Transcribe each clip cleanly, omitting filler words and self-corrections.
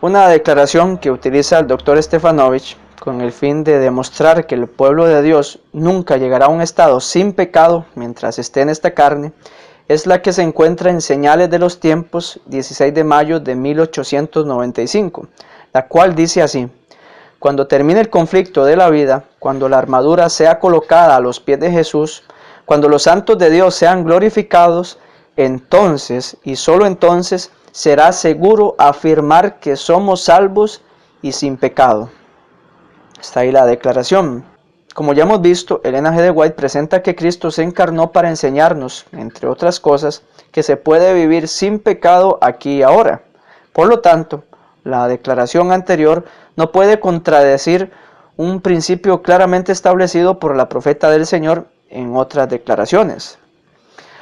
Una declaración que utiliza el Dr. Stefanovich con el fin de demostrar que el pueblo de Dios nunca llegará a un estado sin pecado mientras esté en esta carne, es la que se encuentra en Señales de los Tiempos, 16 de mayo de 1895, la cual dice así: cuando termine el conflicto de la vida, cuando la armadura sea colocada a los pies de Jesús, cuando los santos de Dios sean glorificados, entonces y solo entonces será seguro afirmar que somos salvos y sin pecado. Está ahí la declaración. Como ya hemos visto, Elena G. de White presenta que Cristo se encarnó para enseñarnos, entre otras cosas, que se puede vivir sin pecado aquí y ahora. Por lo tanto, la declaración anterior no puede contradecir un principio claramente establecido por la profeta del Señor en otras declaraciones.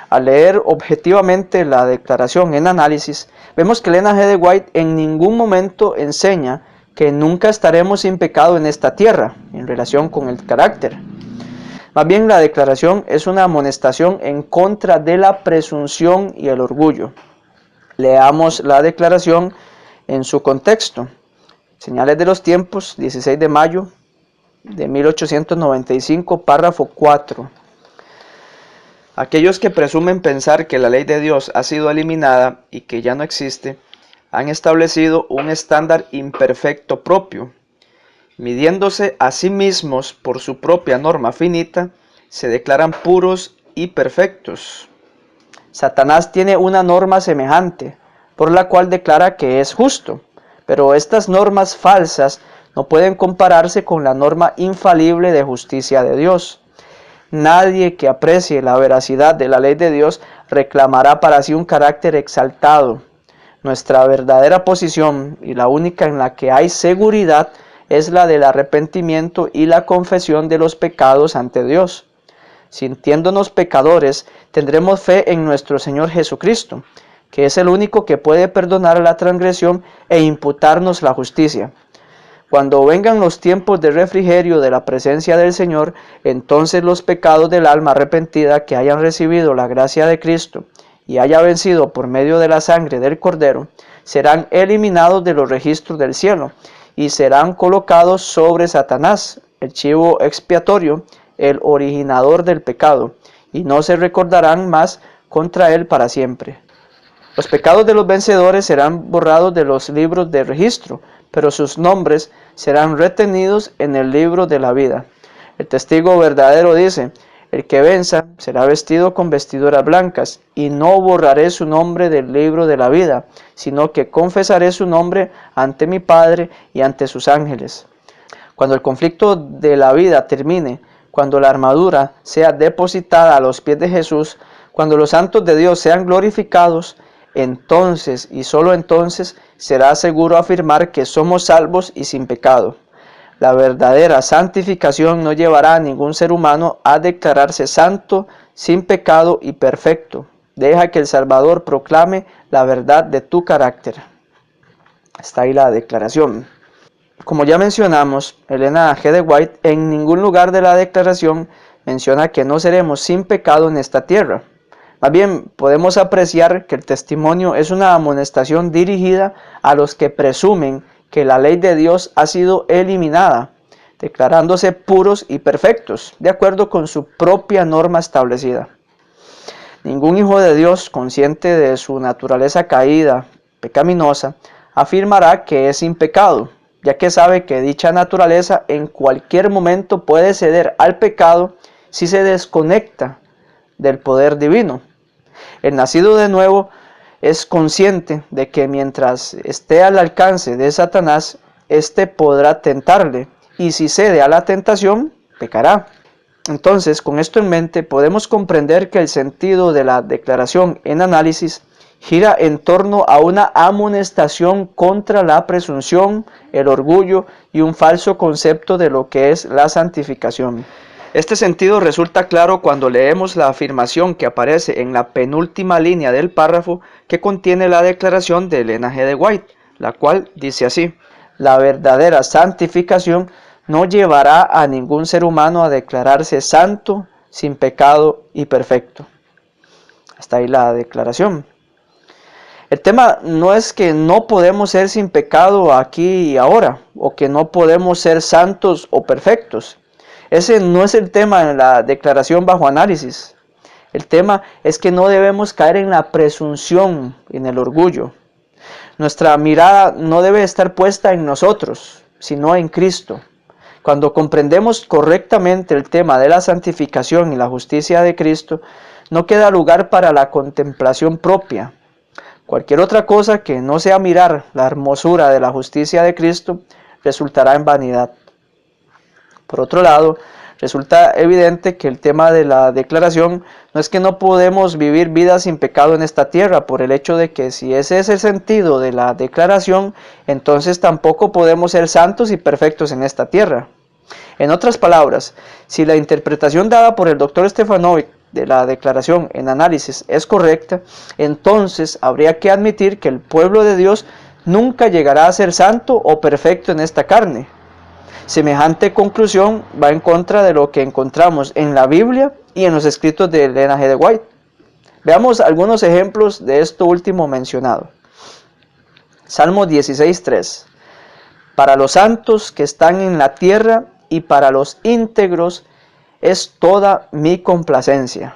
Al leer objetivamente la declaración en análisis, vemos que Elena G. de White en ningún momento enseña que nunca estaremos sin pecado en esta tierra, en relación con el carácter. Más bien, la declaración es una amonestación en contra de la presunción y el orgullo. Leamos la declaración en su contexto. Señales de los Tiempos, 16 de mayo de 1895, párrafo 4. Aquellos que presumen pensar que la ley de Dios ha sido eliminada y que ya no existe, han establecido un estándar imperfecto propio. Midiéndose a sí mismos por su propia norma finita, se declaran puros y perfectos. Satanás tiene una norma semejante, por la cual declara que es justo, pero estas normas falsas no pueden compararse con la norma infalible de justicia de Dios. Nadie que aprecie la veracidad de la ley de Dios reclamará para sí un carácter exaltado. Nuestra verdadera posición, y la única en la que hay seguridad, es la del arrepentimiento y la confesión de los pecados ante Dios. Sintiéndonos pecadores, tendremos fe en nuestro Señor Jesucristo, que es el único que puede perdonar la transgresión e imputarnos la justicia. Cuando vengan los tiempos de refrigerio de la presencia del Señor, entonces los pecados del alma arrepentida que hayan recibido la gracia de Cristo y haya vencido por medio de la sangre del Cordero, serán eliminados de los registros del cielo y serán colocados sobre Satanás, el chivo expiatorio, el originador del pecado, y no se recordarán más contra él para siempre. Los pecados de los vencedores serán borrados de los libros de registro, pero sus nombres serán retenidos en el libro de la vida. El testigo verdadero dice: el que venza será vestido con vestiduras blancas, y no borraré su nombre del libro de la vida, sino que confesaré su nombre ante mi Padre y ante sus ángeles. Cuando el conflicto de la vida termine, cuando la armadura sea depositada a los pies de Jesús, cuando los santos de Dios sean glorificados, entonces y solo entonces será seguro afirmar que somos salvos y sin pecado. La verdadera santificación no llevará a ningún ser humano a declararse santo, sin pecado y perfecto. Deja que el Salvador proclame la verdad de tu carácter. Está ahí la declaración. Como ya mencionamos, Elena G. de White en ningún lugar de la declaración menciona que no seremos sin pecado en esta tierra. Más bien, podemos apreciar que el testimonio es una amonestación dirigida a los que presumen que la ley de Dios ha sido eliminada, declarándose puros y perfectos, de acuerdo con su propia norma establecida. Ningún hijo de Dios, consciente de su naturaleza caída, pecaminosa, afirmará que es sin pecado, ya que sabe que dicha naturaleza en cualquier momento puede ceder al pecado si se desconecta del poder divino. El nacido de nuevo es consciente de que mientras esté al alcance de Satanás, éste podrá tentarle, y si cede a la tentación, pecará. Entonces, con esto en mente, podemos comprender que el sentido de la declaración en análisis gira en torno a una amonestación contra la presunción, el orgullo y un falso concepto de lo que es la santificación. Este sentido resulta claro cuando leemos la afirmación que aparece en la penúltima línea del párrafo que contiene la declaración de Elena G. de White, la cual dice así: la verdadera santificación no llevará a ningún ser humano a declararse santo, sin pecado y perfecto. Hasta ahí la declaración. El tema no es que no podemos ser sin pecado aquí y ahora, o que no podemos ser santos o perfectos. Ese no es el tema en la declaración bajo análisis. El tema es que no debemos caer en la presunción, en el orgullo. Nuestra mirada no debe estar puesta en nosotros, sino en Cristo. Cuando comprendemos correctamente el tema de la santificación y la justicia de Cristo, no queda lugar para la contemplación propia. Cualquier otra cosa que no sea mirar la hermosura de la justicia de Cristo resultará en vanidad. Por otro lado, resulta evidente que el tema de la declaración no es que no podemos vivir vidas sin pecado en esta tierra, por el hecho de que si ese es el sentido de la declaración, entonces tampoco podemos ser santos y perfectos en esta tierra. En otras palabras, si la interpretación dada por el Dr. Stefanovic de la declaración en análisis es correcta, entonces habría que admitir que el pueblo de Dios nunca llegará a ser santo o perfecto en esta carne. Semejante conclusión va en contra de lo que encontramos en la Biblia y en los escritos de Ellen G. White. Veamos algunos ejemplos de esto último mencionado. Salmo 16:3. Para los santos que están en la tierra y para los íntegros es toda mi complacencia.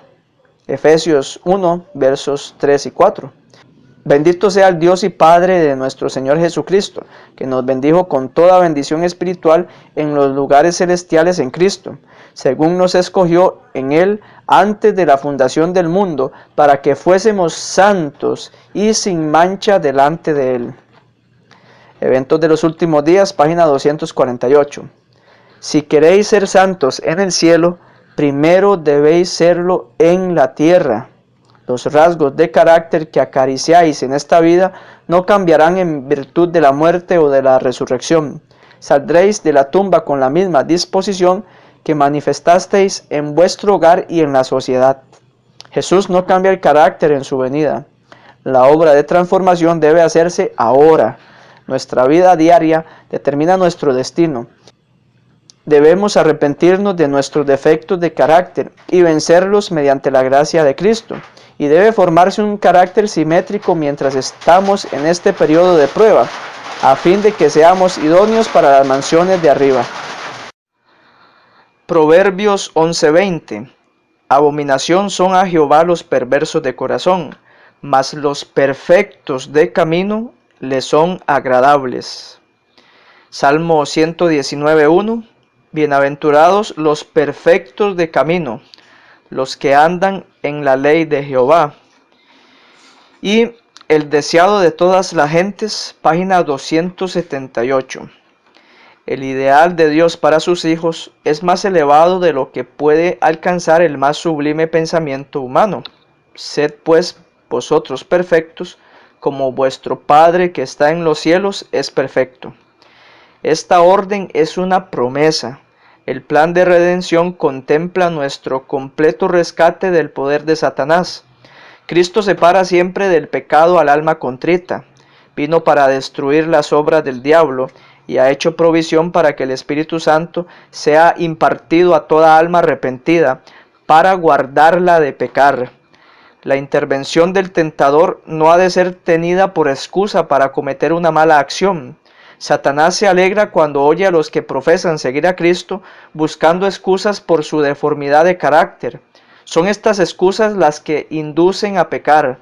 Efesios 1, versos 3 y 4. Bendito sea el Dios y Padre de nuestro Señor Jesucristo, que nos bendijo con toda bendición espiritual en los lugares celestiales en Cristo, según nos escogió en Él antes de la fundación del mundo, para que fuésemos santos y sin mancha delante de Él. Eventos de los últimos días, página 248. Si queréis ser santos en el cielo, primero debéis serlo en la tierra. Los rasgos de carácter que acariciáis en esta vida no cambiarán en virtud de la muerte o de la resurrección. Saldréis de la tumba con la misma disposición que manifestasteis en vuestro hogar y en la sociedad. Jesús no cambia el carácter en su venida. La obra de transformación debe hacerse ahora. Nuestra vida diaria determina nuestro destino. Debemos arrepentirnos de nuestros defectos de carácter y vencerlos mediante la gracia de Cristo. Y debe formarse un carácter simétrico mientras estamos en este periodo de prueba, a fin de que seamos idóneos para las mansiones de arriba. Proverbios 11:20. Abominación son a Jehová los perversos de corazón, mas los perfectos de camino le son agradables. Salmo 119:1. Bienaventurados los perfectos de camino, los que andan en la ley de Jehová. Y el deseado de todas las gentes, página 278. El ideal de Dios para sus hijos es más elevado de lo que puede alcanzar el más sublime pensamiento humano. Sed pues vosotros perfectos, como vuestro Padre que está en los cielos es perfecto. Esta orden es una promesa. El plan de redención contempla nuestro completo rescate del poder de Satanás. Cristo separa siempre del pecado al alma contrita. Vino para destruir las obras del diablo y ha hecho provisión para que el Espíritu Santo sea impartido a toda alma arrepentida para guardarla de pecar. La intervención del tentador no ha de ser tenida por excusa para cometer una mala acción. Satanás se alegra cuando oye a los que profesan seguir a Cristo buscando excusas por su deformidad de carácter. Son estas excusas las que inducen a pecar.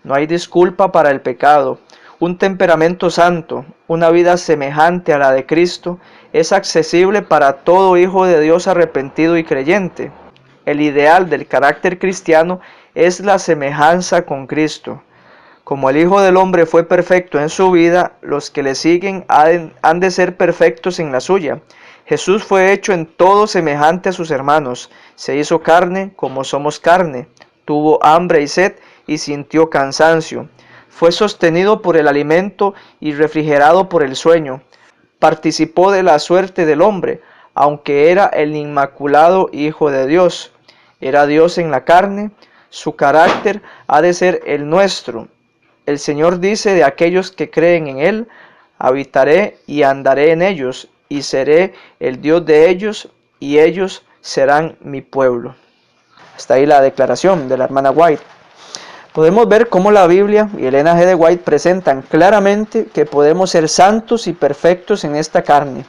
No hay disculpa para el pecado. Un temperamento santo, una vida semejante a la de Cristo, es accesible para todo hijo de Dios arrepentido y creyente. El ideal del carácter cristiano es la semejanza con Cristo. Como el Hijo del Hombre fue perfecto en su vida, los que le siguen han de ser perfectos en la suya. Jesús fue hecho en todo semejante a sus hermanos. Se hizo carne como somos carne. Tuvo hambre y sed y sintió cansancio. Fue sostenido por el alimento y refrigerado por el sueño. Participó de la suerte del hombre, aunque era el inmaculado Hijo de Dios. Era Dios en la carne. Su carácter ha de ser el nuestro. El Señor dice de aquellos que creen en Él: habitaré y andaré en ellos, y seré el Dios de ellos, y ellos serán mi pueblo. Hasta ahí la declaración de la hermana White. Podemos ver cómo la Biblia y Elena G. de White presentan claramente que podemos ser santos y perfectos en esta carne.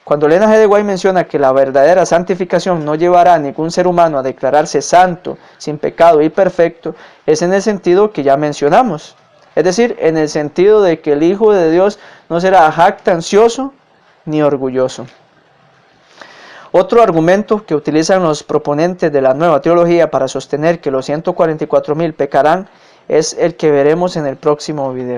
Cuando Elena G. de White menciona que la verdadera santificación no llevará a ningún ser humano a declararse santo, sin pecado y perfecto, es en el sentido que ya mencionamos. Es decir, en el sentido de que el Hijo de Dios no será jactancioso ni orgulloso. Otro argumento que utilizan los proponentes de la nueva teología para sostener que los 144,000 pecarán es el que veremos en el próximo video.